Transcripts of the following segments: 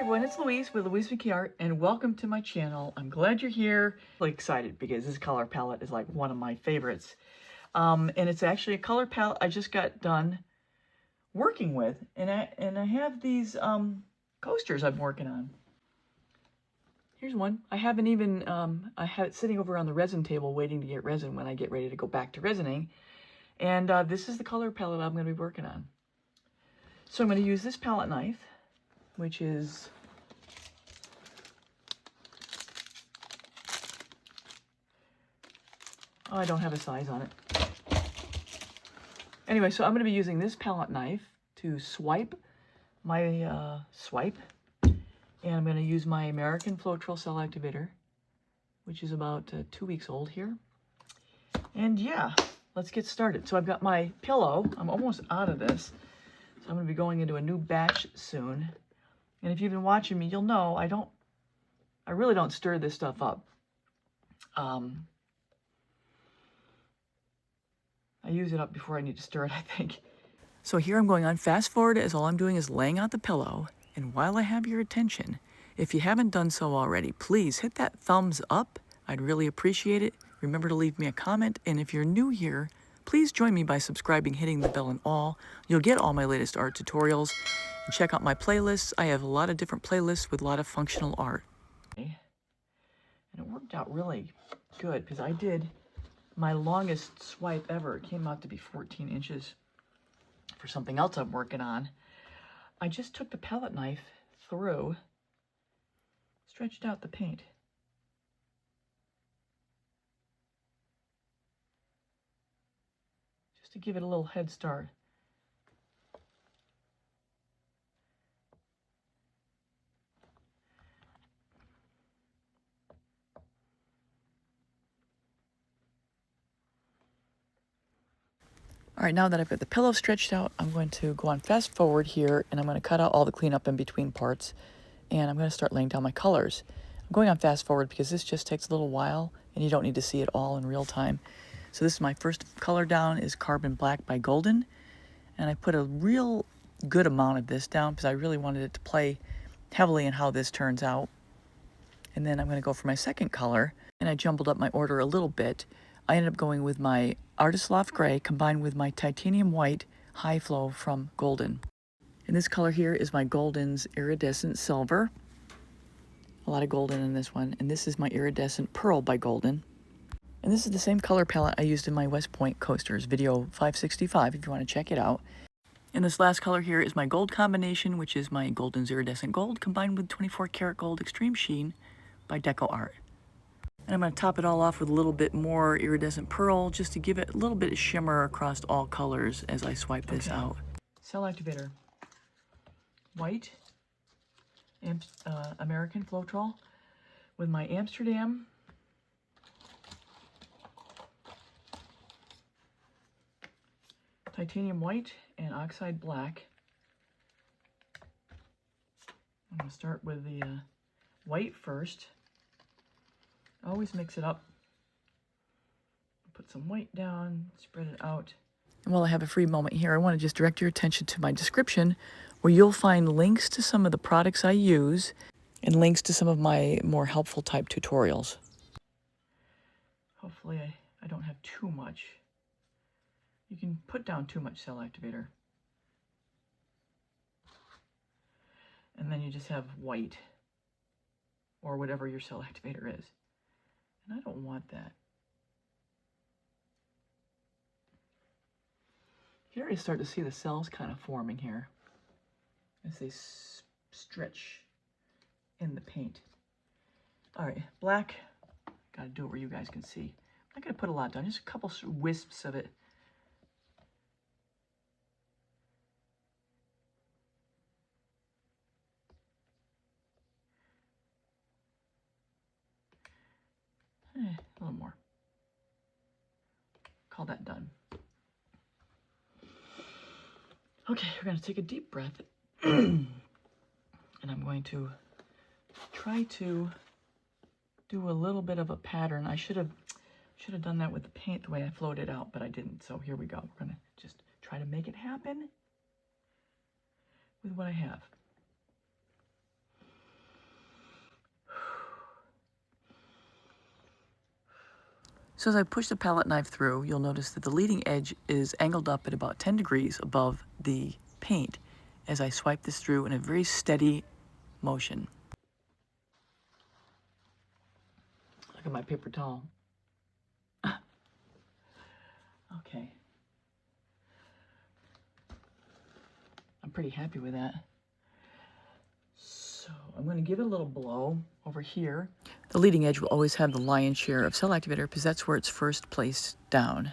everyone, it's Louise with louisemckayart, and welcome to my channel. I'm glad you're here. I'm really excited because this color palette is like one of my favorites. And it's actually a color palette I just got done working with, and I have these coasters I'm working on. Here's one. I haven't even, I have it sitting over on the resin table waiting to get resin when I get ready to go back to resining. And this is the color palette I'm going to be working on. So I'm going to use this palette knife, which is I don't have a size on it. Anyway, so I'm going to be using this palette knife to swipe my and I'm going to use my American Floetrol cell activator, which is about 2 weeks old here. And yeah, let's get started. So I've got my pillow. I'm almost out of this, so I'm going to be going into a new batch soon. And if you've been watching me, you'll know I really don't stir this stuff up. I use it up before I need to stir it, I think. So here I'm going on fast forward, as all I'm doing is laying out the pillow. And while I have your attention, if you haven't done so already, please hit that thumbs up. I'd really appreciate it. Remember to leave me a comment. And if you're new here, please join me by subscribing, hitting the bell and all. You'll get all my latest art tutorials. And check out my playlists. I have a lot of different playlists with a lot of functional art. And it worked out really good because I did my longest swipe ever. It came out to be 14 inches for something else I'm working on. I just took the palette knife through, stretched out the paint. Just to give it a little head start. All right, now that I've got the pillow stretched out, I'm going to go on fast forward here, and I'm going to cut out all the cleanup in between parts, and I'm going to start laying down my colors. I'm going on fast forward because this just takes a little while, and you don't need to see it all in real time. So this is my first color down, is Carbon Black by Glidden, and I put a real good amount of this down because I really wanted it to play heavily in how this turns out. And then I'm going to go for my second color, and I jumbled up my order a little bit. I ended up going with my Artist Loft Gray combined with my Titanium White High Flow from Glidden. And this color here is my Glidden's Iridescent Silver. A lot of golden in this one. And this is my Iridescent Pearl by Glidden. And this is the same color palette I used in my West Point coasters, video 565, if you want to check it out. And this last color here is my gold combination, which is my Glidden's Iridescent Gold combined with 24 karat gold Extreme Sheen by DecoArt. And I'm going to top it all off with a little bit more iridescent pearl just to give it a little bit of shimmer across all colors as I swipe this out. Cell activator. White American Floetrol with my Amsterdam Titanium White and Oxide Black. I'm going to start with the white first. Always mix it up. Put some white down, spread it out. And while I have a free moment here, I want to just direct your attention to my description, where you'll find links to some of the products I use and links to some of my more helpful type tutorials. Hopefully I don't have too much. You can put down too much cell activator. And then you just have white or whatever your cell activator is. And I don't want that. You can already start to see the cells kind of forming here as they stretch in the paint. All right, black. Got to do it where you guys can see. I'm not going to put a lot down, just a couple wisps of it. A little more. Call that done. Okay, we're going to take a deep breath. And I'm going to try to do a little bit of a pattern. I should have done that with the paint the way I flowed it out, but I didn't. So here we go. We're going to just try to make it happen with what I have. So as I push the palette knife through, you'll notice that the leading edge is angled up at about 10 degrees above the paint as I swipe this through in a very steady motion. Look at my paper towel. Okay. I'm pretty happy with that. So I'm going to give it a little blow over here. The leading edge will always have the lion's share of cell activator because that's where it's first placed down.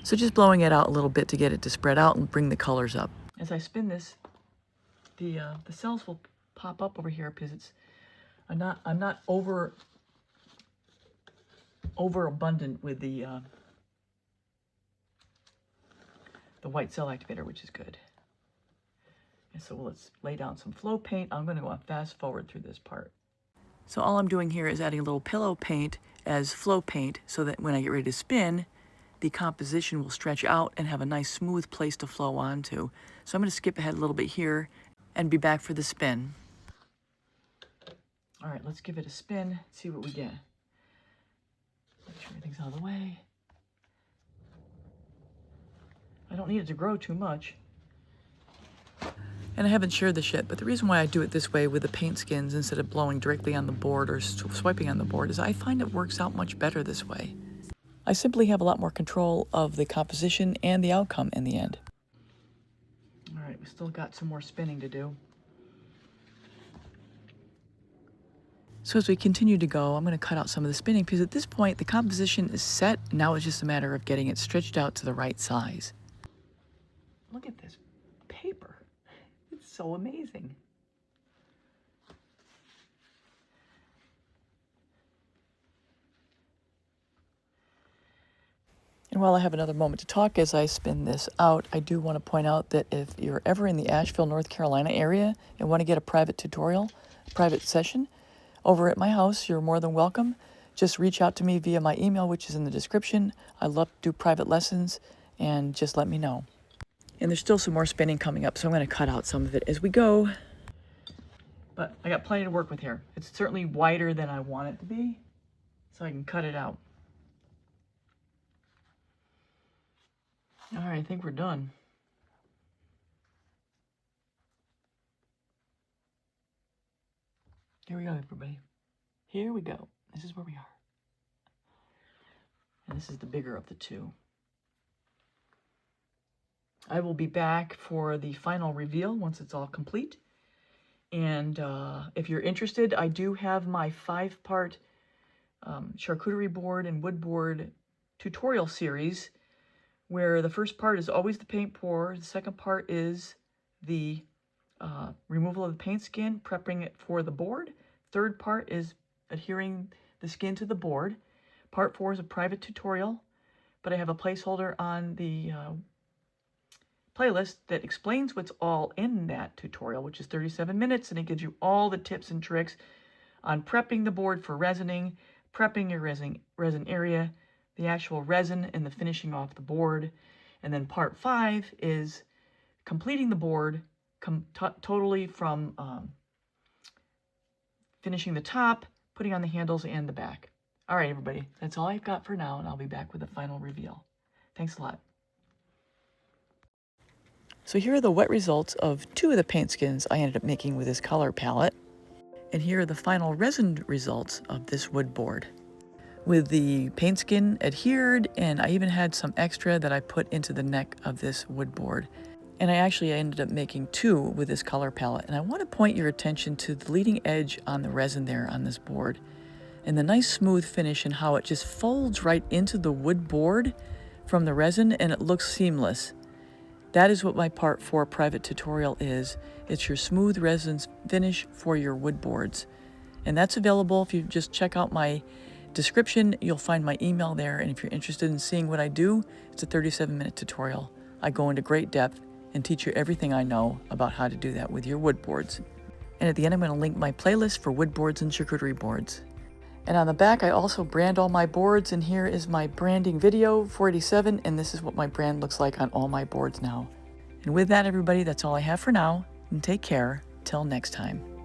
So just blowing it out a little bit to get it to spread out and bring the colors up. As I spin this, the cells will pop up over here because it's I'm not overabundant with the white cell activator, which is good. And so let's lay down some flow paint. I'm going to go on fast forward through this part. So all I'm doing here is adding a little pillow paint as flow paint so that when I get ready to spin, the composition will stretch out and have a nice smooth place to flow onto. So I'm going to skip ahead a little bit here and be back for the spin. All right, let's give it a spin, see what we get. Make sure everything's out of the way. I don't need it to grow too much. And I haven't shared this yet, but the reason why I do it this way with the paint skins instead of blowing directly on the board or swiping on the board is I find it works out much better this way. I simply have a lot more control of the composition and the outcome in the end. All right, we still got some more spinning to do. So as we continue to go, I'm going to cut out some of the spinning because at this point the composition is set. Now it's just a matter of getting it stretched out to the right size. Look at this paper. It's so amazing. And while I have another moment to talk as I spin this out, I do want to point out that if you're ever in the Asheville, North Carolina area and want to get a private tutorial, a private session, over at my house, you're more than welcome. Just reach out to me via my email, which is in the description. I love to do private lessons, and just let me know. And there's still some more spinning coming up, so I'm going to cut out some of it as we go. But I got plenty to work with here. It's certainly wider than I want it to be, so I can cut it out. All right, I think we're done. Here we go, everybody. Here we go. This is where we are. And this is the bigger of the two. I will be back for the final reveal once it's all complete. And if you're interested, I do have my 5-part charcuterie board and wood board tutorial series where the first part is always the paint pour. The second part is the removal of the paint skin, prepping it for the board. Third part is adhering the skin to the board. Part 4 is a private tutorial, but I have a placeholder on the playlist that explains what's all in that tutorial, which is 37 minutes, and it gives you all the tips and tricks on prepping the board for resining, prepping your resin area, the actual resin, and the finishing off the board. And then part 5 is completing the board totally from finishing the top, putting on the handles and the back. All right, everybody, that's all I've got for now, and I'll be back with the final reveal. Thanks a lot. So here are the wet results of 2 of the paint skins I ended up making with this color palette. And here are the final resin results of this wood board. With the paint skin adhered, and I even had some extra that I put into the neck of this wood board. And I ended up making 2 with this color palette. And I want to point your attention to the leading edge on the resin there on this board. And the nice smooth finish and how it just folds right into the wood board from the resin and it looks seamless. That is what my part 4 private tutorial is. It's your smooth resin finish for your wood boards. And that's available if you just check out my description. You'll find my email there. And if you're interested in seeing what I do, it's a 37-minute tutorial. I go into great depth and teach you everything I know about how to do that with your wood boards. And at the end, I'm going to link my playlist for wood boards and charcuterie boards. And on the back, I also brand all my boards, and here is my branding video, 487, and this is what my brand looks like on all my boards now. And with that, everybody, that's all I have for now, and take care. Till next time.